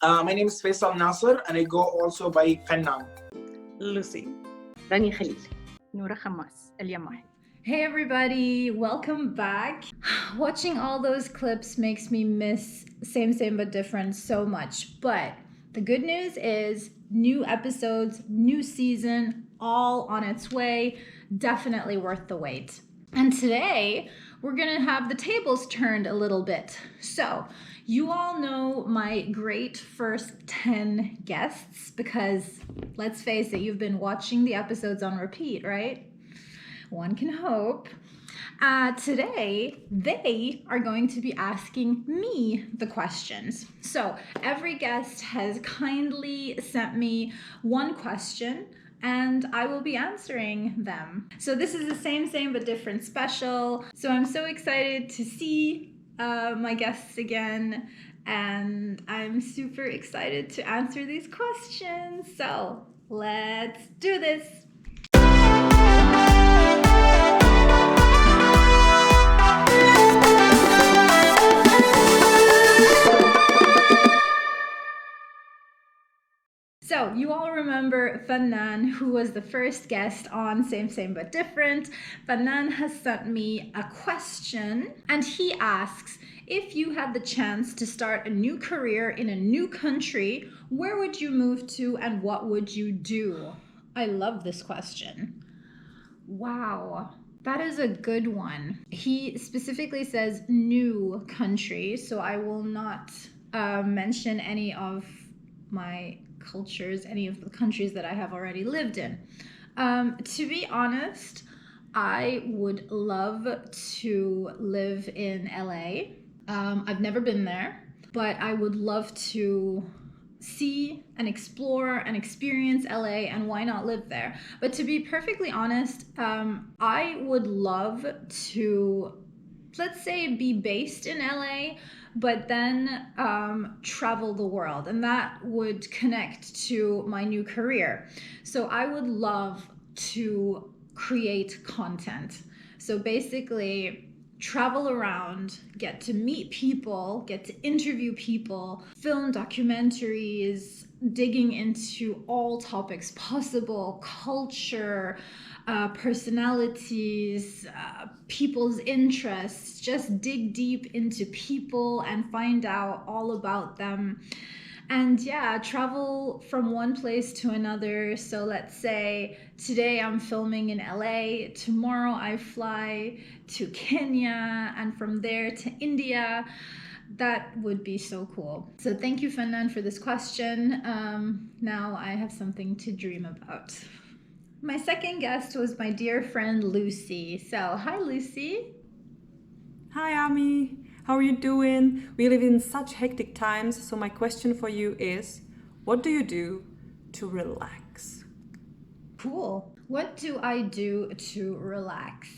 My name is Faisal Nasser and I go also by Fanan. Lucie. رانيا خليل. Noora خماس اليوم واحد. Hey everybody, welcome back. Watching all those clips makes me miss Same But Different so much. But the good news is new episodes, new season, all on its way. Definitely worth the wait. And today we're gonna have the tables turned a little bit. So you all know my great first 10 guests because let's face it, you've been watching the episodes on repeat, right? One can hope. Today, they are going to be asking me the questions. So every guest has kindly sent me one question and I will be answering them. So this is the same but different special. So I'm so excited to see my guests again, and I'm super excited to answer these questions. So let's do this. So you all remember Fanan, who was the first guest on Same But Different. Fanan has sent me a question and he asks, if you had the chance to start a new career in a new country, where would you move to and what would you do? I love this question. Wow, that is a good one. He specifically says new country, so I will not mention any of my cultures, any of the countries that I have already lived in. To be honest, I would love to live in LA. I've never been there, but I would love to see and explore and experience LA, and why not live there? But to be perfectly honest, I would love to, let's say, be based in LA, but then travel the world, and that would connect to my new career. So I would love to create content. So basically, travel around, get to meet people, get to interview people, film documentaries, digging into all topics possible, culture, personalities, people's interests, just dig deep into people and find out all about them. And yeah, travel from one place to another. So let's say today I'm filming in LA, tomorrow I fly to Kenya, and from there to India. That would be so cool. So thank you, Fanan, for this question. Now I have something to dream about. My second guest was my dear friend Lucie. So hi, Lucie. Hi, Ami. How are you doing? We live in such hectic times, so my question for you is, what do you do to relax? Cool. What do I do to relax?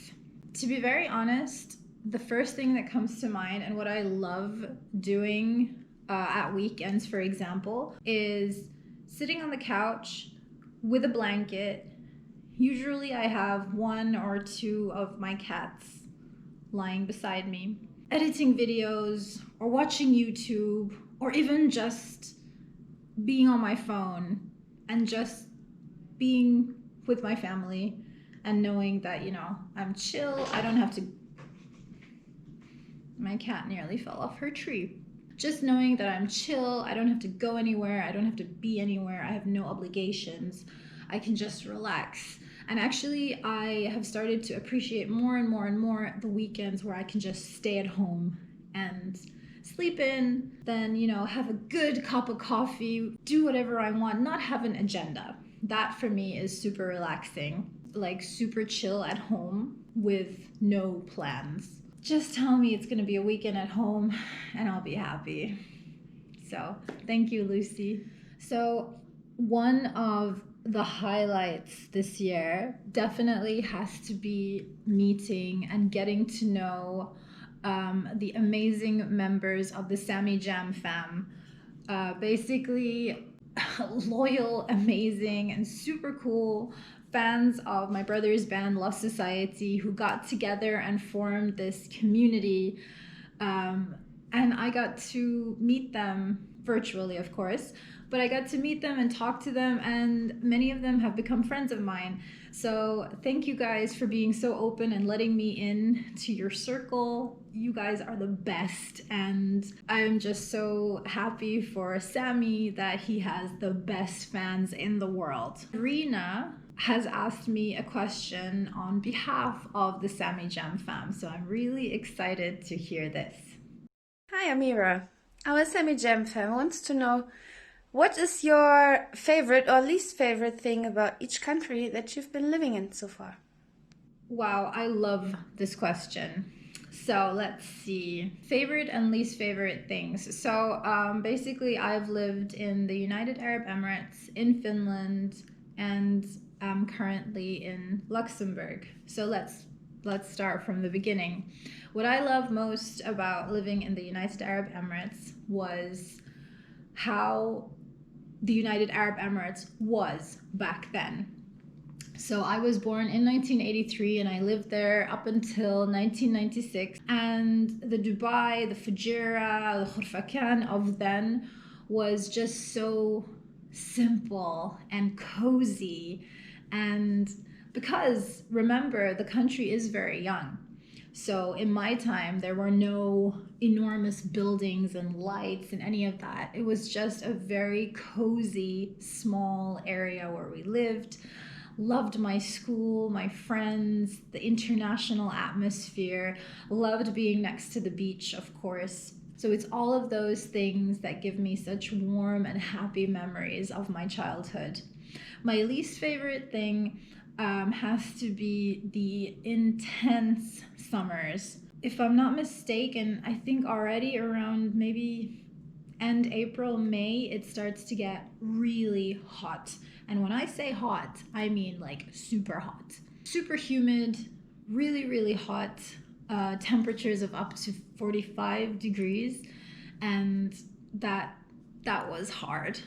To be very honest, the first thing that comes to mind, and what I love doing at weekends, for example, is sitting on the couch with a blanket. Usually I have one or two of my cats lying beside me, editing videos or watching YouTube, or even just being on my phone and just being with my family and knowing that, you know, I'm chill. I don't have to... My cat nearly fell off her tree. Just knowing that I'm chill, I don't have to go anywhere, I don't have to be anywhere, I have no obligations, I can just relax. And actually, I have started to appreciate more and more the weekends where I can just stay at home and sleep in, then, you know, have a good cup of coffee, do whatever I want, not have an agenda. That for me is super relaxing, like super chill at home with no plans. Just tell me it's gonna be a weekend at home and I'll be happy. So thank you, Lucie. So one of the highlights this year definitely has to be meeting and getting to know the amazing members of the SamyJam Fam. Basically, loyal, amazing, and super cool fans of my brother's band Lost Society, who got together and formed this community. And I got to meet them virtually, of course, but I got to meet them and talk to them, and many of them have become friends of mine. So thank you guys for being so open and letting me in to your circle. You guys are the best, and I'm just so happy for Sammy that he has the best fans in the world. Rina has asked me a question on behalf of the SamyJam Fam, so I'm really excited to hear this. Hi Amira, our SamyJam Fam wants to know, what is your favorite or least favorite thing about each country that you've been living in so far? Wow, I love this question. So let's see, favorite and least favorite things. So basically I've lived in the United Arab Emirates, in Finland, and I'm currently in Luxembourg. So let's start from the beginning. What I love most about living in the United Arab Emirates was how the United Arab Emirates was back then. So I was born in 1983 and I lived there up until 1996. And the Dubai, the Fujairah, the Khurfakan of then was just so simple and cozy. And because remember, the country is very young. So in my time, there were no enormous buildings and lights and any of that. It was just a very cozy, small area where we lived. Loved my school, my friends, the international atmosphere. Loved being next to the beach, of course. So it's all of those things that give me such warm and happy memories of my childhood. My least favorite thing has to be the intense summers. If I'm not mistaken, I think already around maybe end April, May, it starts to get really hot. And when I say hot, I mean like super hot. Super humid, really, really hot, temperatures of up to 45 degrees. And that was hard.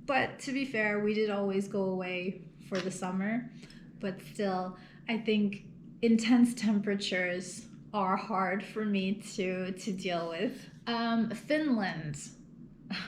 But to be fair, we did always go away for the summer. But still, I think intense temperatures are hard for me to deal with. Finland,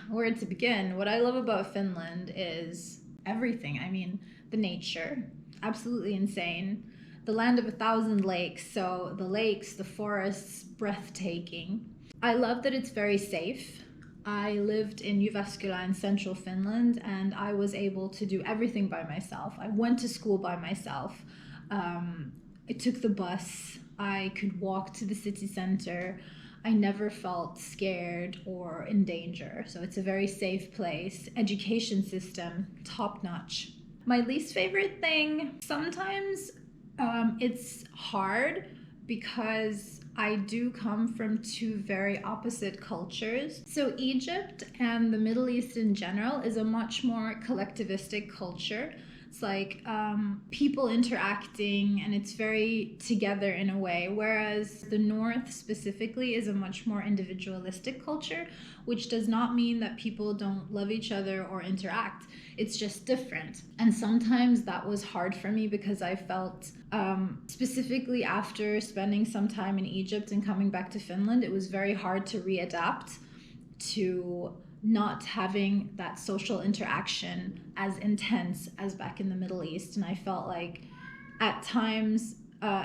where to begin? What I love about Finland is everything. I mean, the nature, absolutely insane. The land of 1,000 lakes, so the lakes, the forests, breathtaking. I love that it's very safe. I lived in Jyväskylä in central Finland, and I was able to do everything by myself. I went to school by myself. I took the bus. I could walk to the city center. I never felt scared or in danger. So it's a very safe place. Education system, top notch. My least favorite thing, sometimes it's hard because I do come from two very opposite cultures. So Egypt and the Middle East in general is a much more collectivistic culture. It's like people interacting, and it's very together in a way, whereas the North specifically is a much more individualistic culture, which does not mean that people don't love each other or interact. It's just different. And sometimes that was hard for me because I felt, specifically after spending some time in Egypt and coming back to Finland, it was very hard to readapt to not having that social interaction as intense as back in the Middle East. And I felt like at times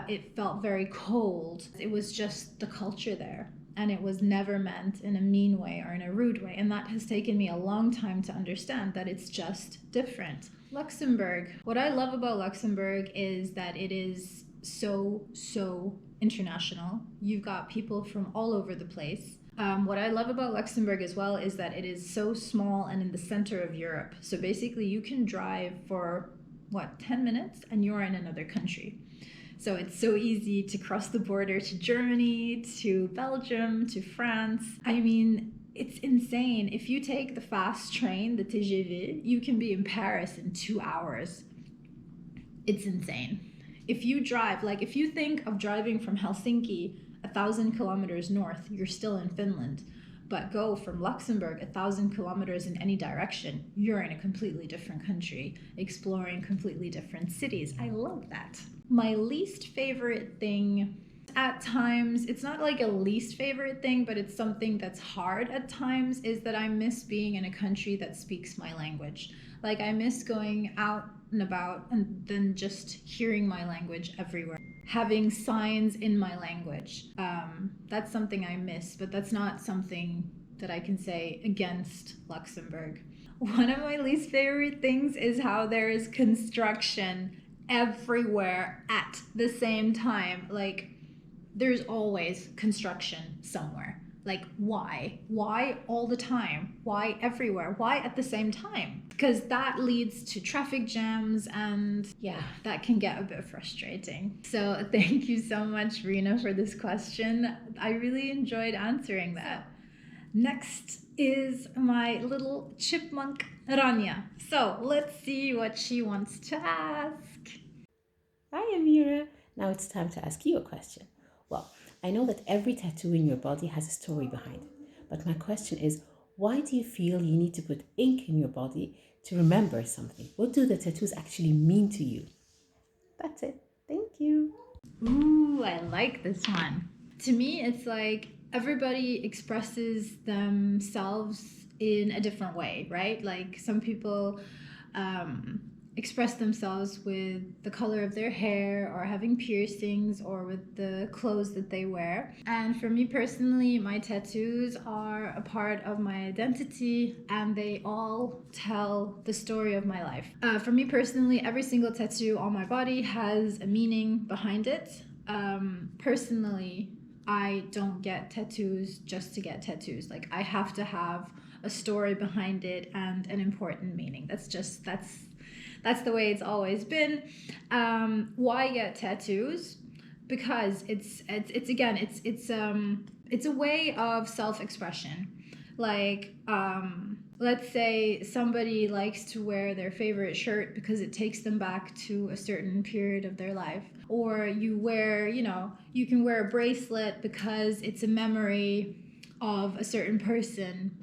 it felt very cold. It was just the culture there, and it was never meant in a mean way or in a rude way. And that has taken me a long time to understand that it's just different. Luxembourg. What I love about Luxembourg is that it is so international. You've got people from all over the place. What I love about Luxembourg as well is that it is so small and in the center of Europe. So basically you can drive for 10 minutes and you're in another country. So it's so easy to cross the border to Germany, to Belgium, to France. I mean, it's insane. If you take the fast train, the TGV, you can be in Paris in 2 hours. It's insane. If you drive, if you think of driving from Helsinki 1,000 kilometers north, you're still in Finland. But go from Luxembourg 1,000 kilometers in any direction, you're in a completely different country, exploring completely different cities. I love that. My least favorite thing At times, it's not like a least favorite thing, but it's something that's hard at times, is that I miss being in a country that speaks my language. Like, I miss going out and about and then just hearing my language everywhere. Having signs in my language. That's something I miss, but that's not something that I can say against Luxembourg. One of my least favorite things is how there is construction everywhere at the same time. Like, there's always construction somewhere. Like, why? Why all the time? Why everywhere? Why at the same time? Because that leads to traffic jams, and yeah, that can get a bit frustrating. So thank you so much, Rina, for this question. I really enjoyed answering that. Next is my little chipmunk, Rania. So let's see what she wants to ask. Hi, Amira. Now it's time to ask you a question. Well, I know that every tattoo in your body has a story behind it, but my question is, why do you feel you need to put ink in your body to remember something? What do the tattoos actually mean to you? That's it. Thank you. Ooh, I like this one. To me, it's like everybody expresses themselves in a different way, right? Like, some people express themselves with the color of their hair, or having piercings, or with the clothes that they wear. And for me personally, my tattoos are a part of my identity, and they all tell the story of my life. For me personally, every single tattoo on my body has a meaning behind it. Personally, I don't get tattoos just to get tattoos. Like, I have to have a story behind it and an important meaning. That's the way it's always been. Why get tattoos? Because it's a way of self-expression. Like, let's say somebody likes to wear their favorite shirt because it takes them back to a certain period of their life. Or you can wear a bracelet because it's a memory of a certain person,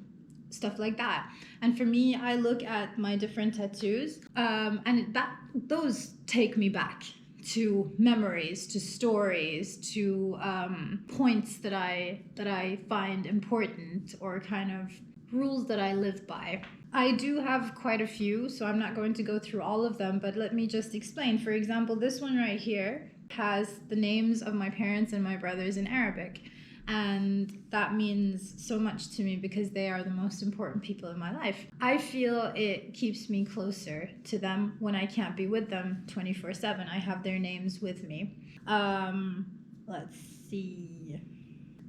stuff like that. And for me, I look at my different tattoos, and those take me back to memories, to stories, to points that I find important, or kind of rules that I live by. I do have quite a few, so I'm not going to go through all of them, but let me just explain. For example, this one right here has the names of my parents and my brothers in Arabic. And that means so much to me because they are the most important people in my life. I feel it keeps me closer to them when I can't be with them 24/7. I have their names with me. Let's see.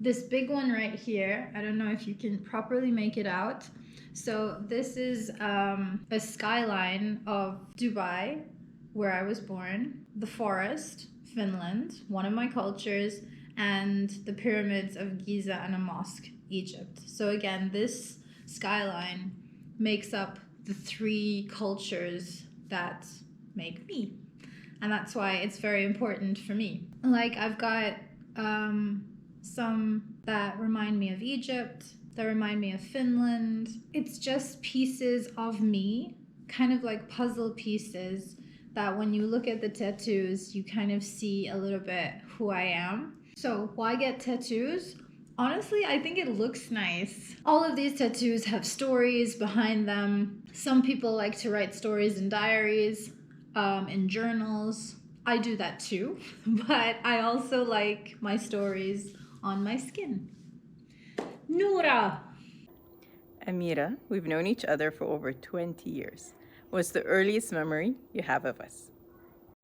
This big one right here, I don't know if you can properly make it out. So this is a skyline of Dubai, where I was born, the forest, Finland, one of my cultures, and the pyramids of Giza and a mosque, Egypt. So again, this skyline makes up the three cultures that make me. And that's why it's very important for me. Like, I've got some that remind me of Egypt, that remind me of Finland. It's just pieces of me, kind of like puzzle pieces, that when you look at the tattoos, you kind of see a little bit who I am. So why get tattoos? Honestly, I think it looks nice. All of these tattoos have stories behind them. Some people like to write stories in diaries, in journals. I do that too, but I also like my stories on my skin. Noora! Amira, we've known each other for over 20 years. What's the earliest memory you have of us?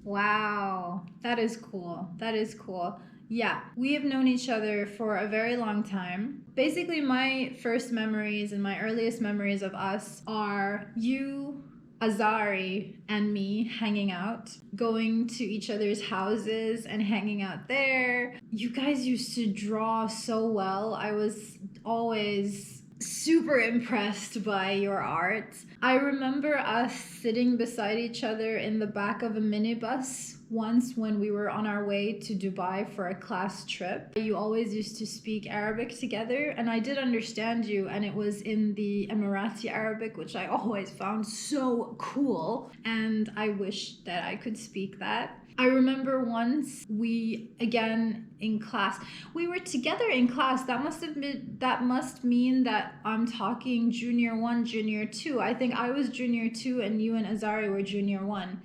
Wow, that is cool. That is cool. Yeah, we have known each other for a very long time. Basically, my first memories and my earliest memories of us are you, Azari, and me hanging out, going to each other's houses and hanging out there. You guys used to draw so well. I was always super impressed by your art. I remember us sitting beside each other in the back of a minibus once when we were on our way to Dubai for a class trip. You always used to speak Arabic together, and I did understand you, and it was in the Emirati Arabic, which I always found so cool, and I wish that I could speak that. I remember once we, again in class, we were together in class. That must mean that I'm talking junior 1, junior 2. I think I was junior 2 and you and Azari were junior 1.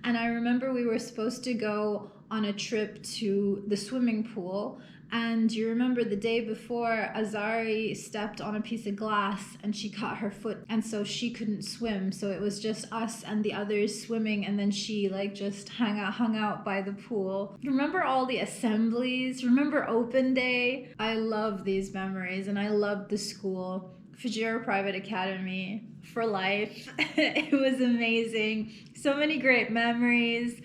And I remember we were supposed to go on a trip to the swimming pool. And you remember the day before, Azari stepped on a piece of glass and she caught her foot, and so she couldn't swim. So it was just us and the others swimming, and then she like just hung out by the pool. Remember all the assemblies? Remember open day? I love these memories, and I loved the school. Fujira Private Academy for life. It was amazing. So many great memories.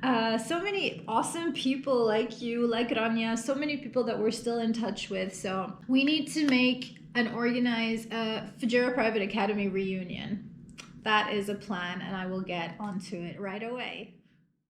So many awesome people like you, like Rania, so many people that we're still in touch with. So we need to make and organize a Fujira Private Academy reunion. That is a plan, and I will get onto it right away.